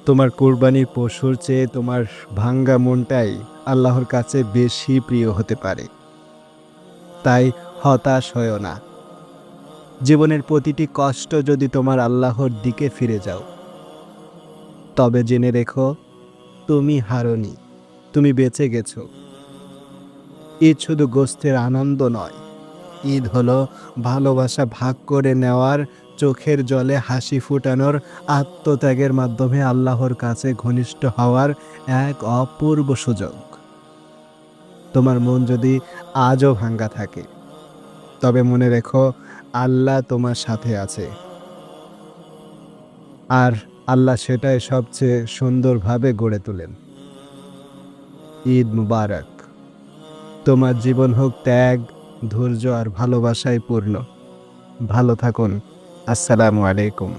তোমার কোরবানির পশুর চেয়ে তোমার ভাঙ্গা মনটাই আল্লাহর কাছে বেশি প্রিয় হতে পারে। তাই হতাশ হয়ো না। জীবনের প্রতিটি কষ্ট যদি তোমার আল্লাহর দিকে ফিরে যাও, তবে জেনে রেখো তুমি হারোনি, তুমি বেঁচে গেছো। ঈদ শুধু গোশতের আনন্দ নয়, ঈদ হলো ভালোবাসা ভাগ করে নেওয়ার, চোখের জলে হাসি ফোটানোর, আত্মত্যাগের মাধ্যমে আল্লাহর কাছে ঘনিষ্ঠ হওয়ার এক অপূর্ব সুযোগ। তোমার মন যদি আজও ভাঙ্গা থাকে, তবে মনে রেখো আল্লাহ তোমার সাথে আছে। আর আল্লাহ সেটাই সবচেয়ে সুন্দরভাবে গড়ে তোলেন। ঈদ মুবারক। তোমার জীবন হোক ত্যাগ, ধৈর্য আর ভালোবাসায় পূর্ণ। ভালো থাকুন। আসসালামু আলাইকুম।